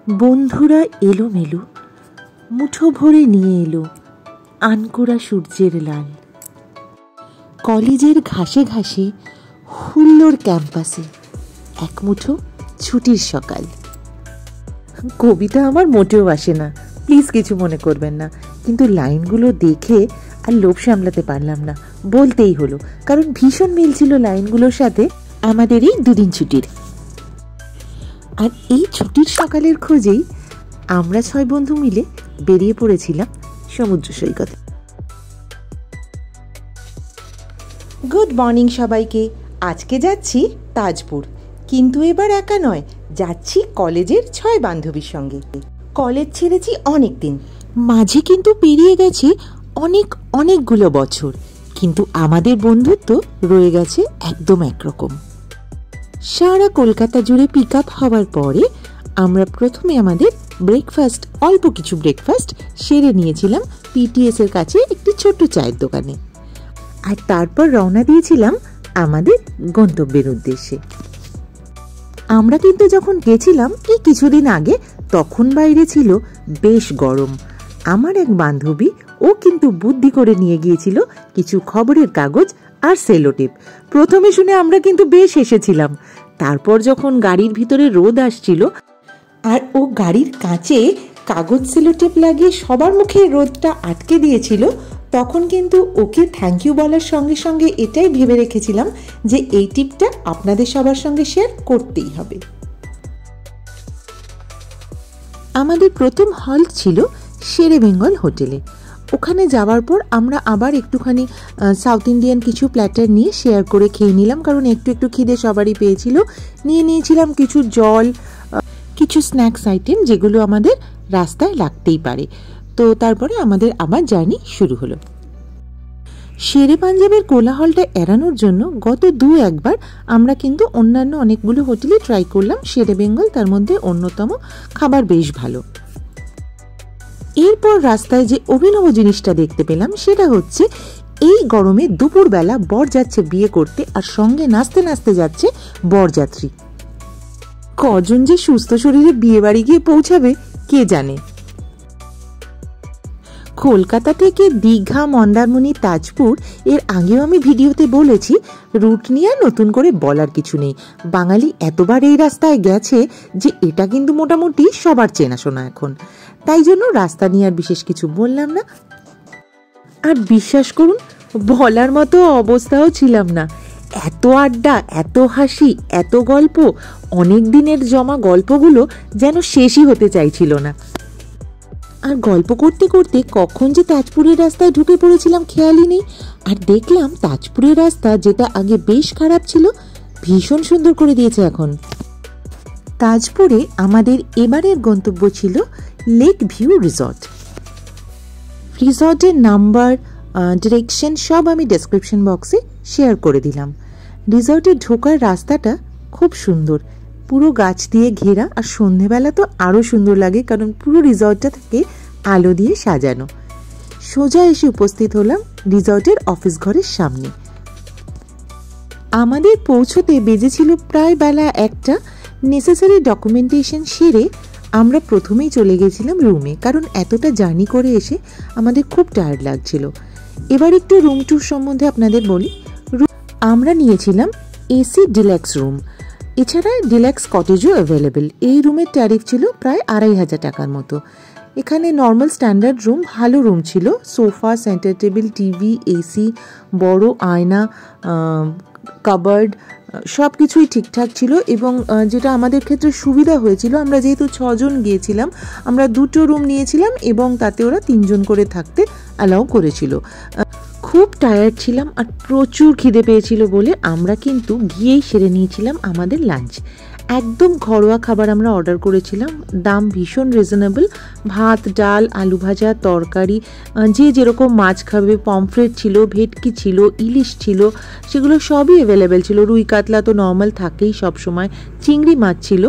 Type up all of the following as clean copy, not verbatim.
বন্ধুরা এলোমেলো মুঠো ভরে নিয়ে এলো আনকোড়া সূর্যের লাল। কলেজের ঘাসে ঘাসে হুল্লোড় ক্যাম্পাসে এক মুঠো ছুটির সকাল। কবিতা আমার মোটেও আসে না, প্লিজ কিছু মনে করবেন না, কিন্তু লাইনগুলো দেখে আর লোভ সামলাতে পারলাম না, বলতেই হলো, কারণ ভীষণ মিল ছিল লাইনগুলোর সাথে আমাদের এই দুদিন ছুটির। আর এই ছুটির সকালের খোঁজেই আমরা 6 বন্ধু মিলে বেরিয়ে পড়েছিলাম সমুদ্র সৈকতে। গুড মর্নিং সবাইকে। আজকে যাচ্ছি তাজপুর, কিন্তু এবার একা নয়, যাচ্ছি কলেজের 6 বান্ধবীর সঙ্গে। কলেজ ছেড়েছি অনেক দিন, মাঝে কিন্তু পেরিয়ে গেছে অনেকগুলো বছর, কিন্তু আমাদের বন্ধুত্ব রয়ে গেছে একদম একরকম। সারা কলকাতা জুড়ে পিক আপ হওয়ার পরে আমরা প্রথমে আমাদের ব্রেকফাস্ট, অল্প কিছু ব্রেকফাস্ট সেরে নিয়েছিলাম পিটিএস এর কাছে একটি ছোট্ট চায়ের দোকানে, আর তারপর রওনা দিয়েছিলাম আমাদের গন্তব্যের উদ্দেশ্যে। আমরা কিন্তু যখন গেছিলাম এই কিছুদিন আগে, তখন বাইরে ছিল বেশ গরম। আমার এক বান্ধবী, ও কিন্তু বুদ্ধি করে নিয়ে গিয়েছিল কিছু খবরের কাগজ আর সেলোটেপ। প্রথমে শুনে আমরা কিন্তু বেশ হেসেছিলাম, তারপর যখন গাড়ির ভিতরে রোদ আসছিল আর ও গাড়ির কাঁচে কাগজ সেলোটেপ লাগিয়ে সবার মুখে রোদটা আটকে দিয়েছিল, তখন কিন্তু ওকে থ্যাংক ইউ বলার সঙ্গে সঙ্গে এটাই ভেবে রেখেছিলাম যে এই টিপটা আপনাদের সবার সঙ্গে শেয়ার করতেই হবে। আমাদের প্রথম হল্ট ছিল শেরে বেঙ্গল হোটেলে। ওখানে যাওয়ার পর আমরা আবার একটুখানি সাউথ ইন্ডিয়ান কিছু প্ল্যাটার নিয়ে শেয়ার করে খেয়ে নিলাম, কারণ একটু খিদে সবারই পেয়েছিল। নিয়ে নিয়েছিলাম কিছু জল, কিছু স্ন্যাক্স আইটেম, যেগুলো আমাদের রাস্তায় লাগতেই পারে। তো তারপরে আমাদের আবার জার্নি শুরু হলো। শেরে পাঞ্জাবের কোলাহলটা এড়ানোর জন্য গত 2-1 বার আমরা কিন্তু অন্যান্য অনেকগুলো হোটেলে ট্রাই করলাম। শেরে বেঙ্গল তার মধ্যে অন্যতম, খাবার বেশ ভালো। এরপর রাস্তায় যে অভিনব জিনিসটা দেখতে পেলাম সেটা হচ্ছে এই গরমে দুপুরবেলা বর যাচ্ছে বিয়ে করতে, আর সঙ্গে নাচতে নাচতে যাচ্ছে বরযাত্রী। কজন যে সুস্থ শরীরে বিয়ে বাড়ি গিয়ে পৌঁছাবে কে জানে। কলকাতা থেকে দীঘা, মন্দারমণি, তাজপুর এর আগেও আমি ভিডিওতে বলেছি, রুট নিয়ে নতুন করে বলার কিছু নেই। বাঙালি এতবার এই রাস্তায় গেছে যে এটা কিন্তু মোটামুটি সবার চেনাশোনা এখন, তাই জন্য রাস্তা নিয়ে আর বিশেষ কিছু বললাম না। আর বিশ্বাস করুন, বলার মতো অবস্থাও ছিলাম না। এত আড্ডা, এত হাসি, এত গল্প, অনেক দিনের জমা গল্পগুলো যেন শেষই হতে চাইছিল না। আর গল্প করতে করতে কখন যে তাজপুরের রাস্তায় ঢুকে পড়েছিলাম খেয়ালই নেই। আর দেখলাম তাজপুরের রাস্তা, যেটা আগে বেশ খারাপ ছিল, ভীষণ সুন্দর করে দিয়েছে এখন। তাজপুরে আমাদের এবারের গন্তব্য ছিল লেক ভিউ রিসর্ট। রিসর্টের নাম্বার, ডিরেকশন সব আমি ডেসক্রিপশন বক্সে শেয়ার করে দিলাম। রিসর্টে ঢোকার রাস্তাটা খুব সুন্দর, পুরো গাছ দিয়ে ঘেরা, আর সন্ধেবেলা তো আরও সুন্দর লাগে, কারণ পুরো রিসর্টটা থেকে আলো দিয়ে সাজানো। সোজা এসে উপস্থিত হলাম রিসর্টের অফিস ঘরের সামনে। আমাদের পৌঁছতে বেজেছিল প্রায় বেলা 1টা। নেসেসারি ডকুমেন্টেশন সেরে আমরা প্রথমেই চলে গেছিলাম রুমে, কারণ এতটা জার্নি করে এসে আমাদের খুব টায়ার্ড লাগছিল। এবার একটু রুম ট্যুর সম্বন্ধে আপনাদের বলি। আমরা নিয়েছিলাম এসি ডিলাক্স রুম, এছাড়া ডিলাক্স কটেজও অ্যাভেলেবেল। এই রুমের ট্যারিফ ছিল প্রায় 2500 টাকার মতো। এখানে নর্মাল স্ট্যান্ডার্ড রুম, ভালো রুম ছিল, sofa, centre table, TV, AC, বড় আয়না, কাবার্ড, সব কিছুই ঠিকঠাক ছিল। এবং যেটা আমাদের ক্ষেত্রে সুবিধা হয়েছিল, আমরা যেহেতু 6 জন গিয়েছিলাম, আমরা 2টো রুম নিয়েছিলাম এবং তাতে ওরা 3 জন করে থাকতে অ্যালাউ করেছিল। খুব টায়ার্ড ছিলাম আর প্রচুর খিদে পেয়েছিল বলে আমরা কিন্তু গিয়েই সেরে নিয়েছিলাম আমাদের লাঞ্চ। একদম ঘরোয়া খাবার আমরা অর্ডার করেছিলাম, দাম ভীষণ রিজনেবল। ভাত, ডাল, আলু ভাজা, তরকারি, যে যেরকম মাছ খাবে, পমফ্রেট ছিল, ভেটকি ছিল, ইলিশ ছিল, সেগুলো সবই অ্যাভেলেবেল ছিল। রুই কাতলা তো নর্মাল থাকেই সব সময়, চিংড়ি মাছ ছিল।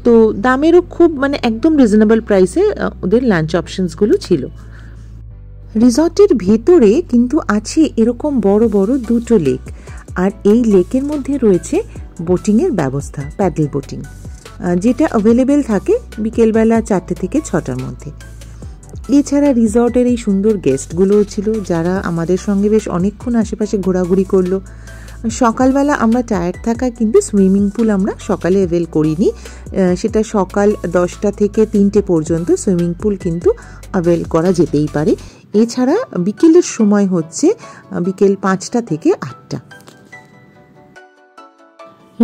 তো দামেরও খুব একদম রিজনেবল প্রাইসে ওদের লাঞ্চ অপশনসগুলো ছিল। রিসর্টের ভেতরে কিন্তু আছে এরকম বড় বড় 2টো লেক, আর এই লেকের মধ্যে রয়েছে বোটিংয়ের ব্যবস্থা, প্যাডেল বোটিং। যেটা অ্যাভেলেবেল থাকে বিকেলবেলা 4টে থেকে 6টার মধ্যে। এছাড়া রিসর্টের এই সুন্দর গেস্টগুলোও ছিল, যারা আমাদের সঙ্গে বেশ অনেকক্ষণ আশেপাশে ঘোরাঘুরি করলো। সকালবেলা আমরা টায়ার্ড থাকা, কিন্তু সুইমিং পুল আমরা সকালে অ্যাভেল করিনি, সেটা সকাল 10টা থেকে 3টে পর্যন্ত সুইমিং পুল কিন্তু অ্যাভেল করা যেতেই পারে। এছাড়া বিকেলের সময় হচ্ছে বিকেল 5টা থেকে 8টা।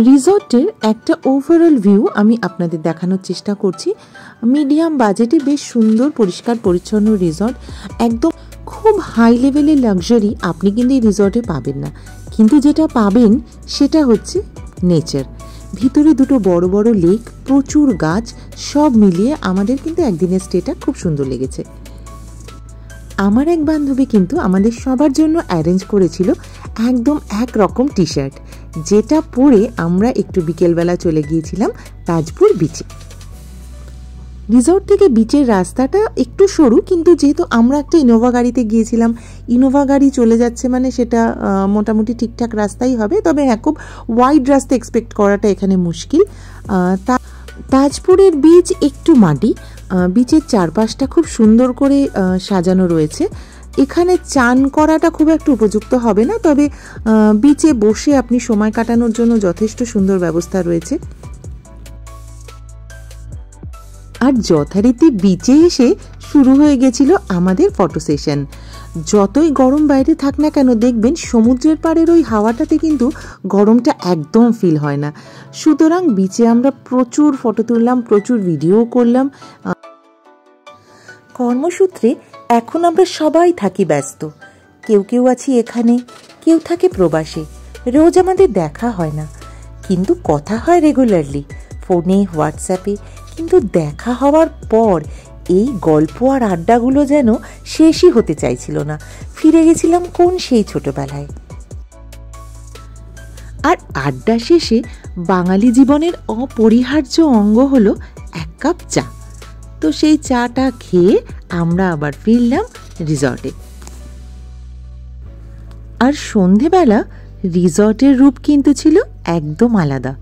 রিসর্টের একটা ওভারঅল ভিউ আমি আপনাদের দেখানোর চেষ্টা করছি। মিডিয়াম বাজেটে বেশ সুন্দর পরিষ্কার পরিচ্ছন্ন রিসর্ট, একদম খুব হাই লেভেলের লাক্সারি আপনি কিন্তু এই রিসর্টে পাবেন না, কিন্তু যেটা পাবেন সেটা হচ্ছে নেচার। ভিতরে দুটো বড় বড় লেক, প্রচুর গাছ, সব মিলিয়ে আমাদের কিন্তু একদিনের স্টেটা খুব সুন্দর লেগেছে। আমার এক বান্ধবী কিন্তু আমাদের সবার জন্য অ্যারেঞ্জ করেছিল একদম একরকম টি শার্ট, যেটা পরে আমরা একটু বিকেলবেলা চলে গিয়েছিলাম তাজপুর বিচে। রিসর্ট থেকে বিচের রাস্তাটা একটু সরু, কিন্তু যেহেতু আমরা একটা ইনোভা গাড়িতে গিয়েছিলাম, ইনোভা গাড়ি চলে যাচ্ছে মানে সেটা মোটামুটি ঠিকঠাক রাস্তাই হবে। তবে হ্যাঁ, খুব ওয়াইড রাস্তা এক্সপেক্ট করাটা এখানে মুশকিল। তাজপুরের বিচ একটু মাটি, বিচের চারপাশটা খুব সুন্দর করে সাজানো রয়েছে। এখানে চান করাটা খুব একটা উপযুক্ত হবে না, তবে বিচে বসে আপনি সময় কাটানোর জন্য যথেষ্ট সুন্দর ব্যবস্থা রয়েছে। আর যথারীতি বিচে এসে শুরু হয়ে গেছিল আমাদের ফটো সেশন। যতই গরম বাইরে থাক না কেন, দেখবেন সমুদ্রের পাড়ের ওই হাওয়াটাতে কিন্তু গরমটা একদম ফিল হয় না। সুতরাং বিচে আমরা প্রচুর ফটো তুললাম, প্রচুর ভিডিও করলাম। কর্মসূত্রে এখন আমরা সবাই থাকি ব্যস্ত, কেউ কেউ আছি এখানে, কেউ থাকে প্রবাসে। রোজ আমাদের দেখা হয় না, কিন্তু কথা হয় রেগুলারলি ফোনে, হোয়াটসঅ্যাপে। কিন্তু দেখা হওয়ার পর এই গল্প আর আড্ডাগুলো যেন শেষই হতে চাইছিল না। ফিরে গেছিলাম কোন সেই ছোটবেলায়। আর আড্ডা শেষে বাঙালি জীবনের অপরিহার্য অঙ্গ হলো এক কাপ চা। তো সেই চাটা খেয়ে আমরা আবার ফিরলাম রিসর্টে। আর সন্ধেবেলা রিসর্টের রূপ কিন্তু ছিল একদম আলাদা।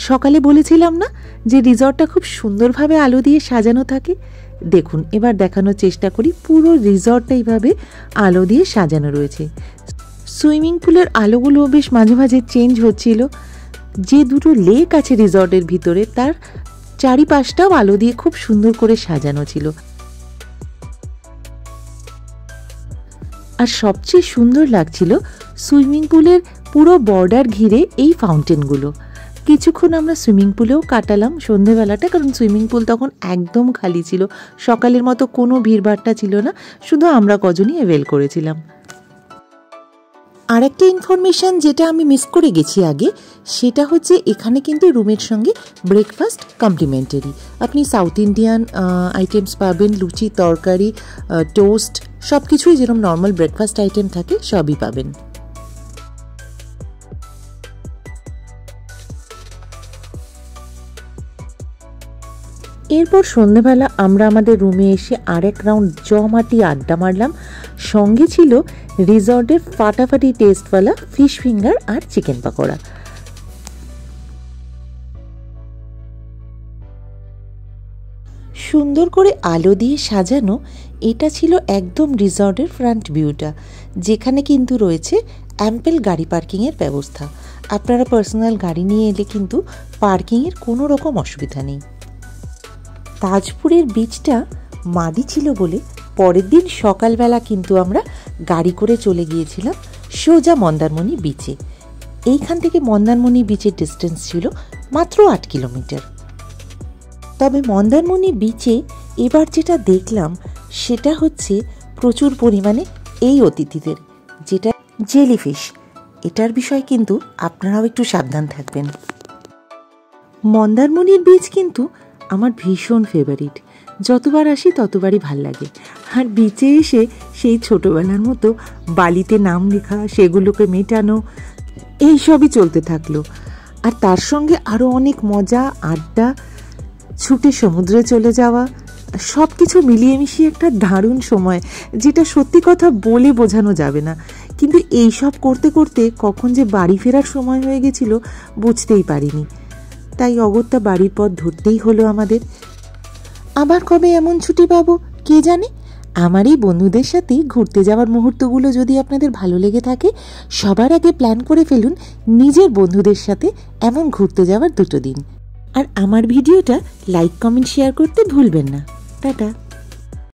সকালে বলেছিলাম না যে রিসর্টটা খুব সুন্দরভাবে আলো দিয়ে সাজানো থাকে। দেখুন, এবার দেখানোর চেষ্টা করি। পুরো রিসর্টটা এইভাবে আলো দিয়ে সাজানো রয়েছে। সুইমিং পুলের আলোগুলো বেশ মাঝে মাঝে চেঞ্জ হচ্ছিল। যে দুটো লেক আছে রিসর্টের ভিতরে, তার চারিপাশটাও আলো দিয়ে খুব সুন্দর করে সাজানো ছিল। আর সবচেয়ে সুন্দর লাগছিল সুইমিং পুলের পুরো বর্ডার ঘিরে এই ফাউন্টেনগুলো। কিছুক্ষণ আমরা সুইমিং পুলেও কাটালাম সন্ধেবেলাটা, কারণ সুইমিং পুল তখন একদম খালি ছিল। সকালের মতো কোনো ভিড়ভাট্টা ছিল না, শুধু আমরা কজনই অ্যাভেল করেছিলাম। আরেকটা ইনফরমেশন যেটা আমি মিস করে গেছি আগে, সেটা হচ্ছে এখানে কিন্তু রুমের সঙ্গে ব্রেকফাস্ট কমপ্লিমেন্টারি। আপনি সাউথ ইন্ডিয়ান আইটেমস পাবেন, লুচি, তরকারি, টোস্ট, সব কিছুই যেরকম নর্মাল ব্রেকফাস্ট আইটেম থাকে সবই পাবেন। এরপর সন্ধ্যেবেলা আমরা আমাদের রুমে এসে আরেক রাউন্ড জমাটি আড্ডা মারলাম। সঙ্গে ছিল রিসর্টের ফাটাফাটি টেস্টওয়ালা ফিশ ফিঙ্গার আর চিকেন পকোড়া। সুন্দর করে আলো দিয়ে সাজানো এটা ছিল একদম রিসর্টের ফ্রন্ট ভিউটা, যেখানে কিন্তু রয়েছে অ্যাম্পেল গাড়ি পার্কিংয়ের ব্যবস্থা। আপনারা পার্সোনাল গাড়ি নিয়ে এলে কিন্তু পার্কিংয়ের কোনো রকম অসুবিধা নেই। তাজপুরের বিচটা মাদি ছিল বলে পরের দিন সকালবেলা কিন্তু আমরা গাড়ি করে চলে গিয়েছিলাম সোজা মন্দারমণি বিচে। এইখান থেকে মন্দারমণি বিচের ডিস্টেন্স ছিল মাত্র 8 কিলোমিটার। তবে মন্দারমণি বিচে এবার যেটা দেখলাম সেটা হচ্ছে প্রচুর পরিমাণে এই অতিথিদের, যেটা জেলিফিশ। এটার বিষয় কিন্তু আপনারাও একটু সাবধান থাকবেন। মন্দারমণির বিচ কিন্তু আমার ভীষণ ফেভারিট, যতবার আসি ততবারই ভাল লাগে। আর বিচে এসে সেই ছোটোবেলার মতো বালিতে নাম লেখা, সেগুলোকে মেটানো, এইসবই চলতে থাকলো। আর তার সঙ্গে আরও অনেক মজা, আড্ডা, ছুটে সমুদ্রে চলে যাওয়া, সব কিছু মিলিয়ে মিশিয়ে একটা দারুণ সময়, যেটা সত্যি কথা বলে বোঝানো যাবে না। কিন্তু এই সব করতে করতে কখন যে বাড়ি ফেরার সময় হয়ে গেছিল বুঝতেই পারিনি। তাই অগত্যা বাড়ির পথ ধরতেই হলো আমাদের। আবার কবে এমন ছুটি পাবো কে জানে। আমার এই বন্ধুদের সাথে ঘুরতে যাওয়ার মুহূর্তগুলো যদি আপনাদের ভালো লেগে থাকে, সবার আগে প্ল্যান করে ফেলুন নিজের বন্ধুদের সাথে এমন ঘুরতে যাওয়ার 2 দিন। আর আমার ভিডিওটা লাইক, কমেন্ট, শেয়ার করতে ভুলবেন না। টাটা।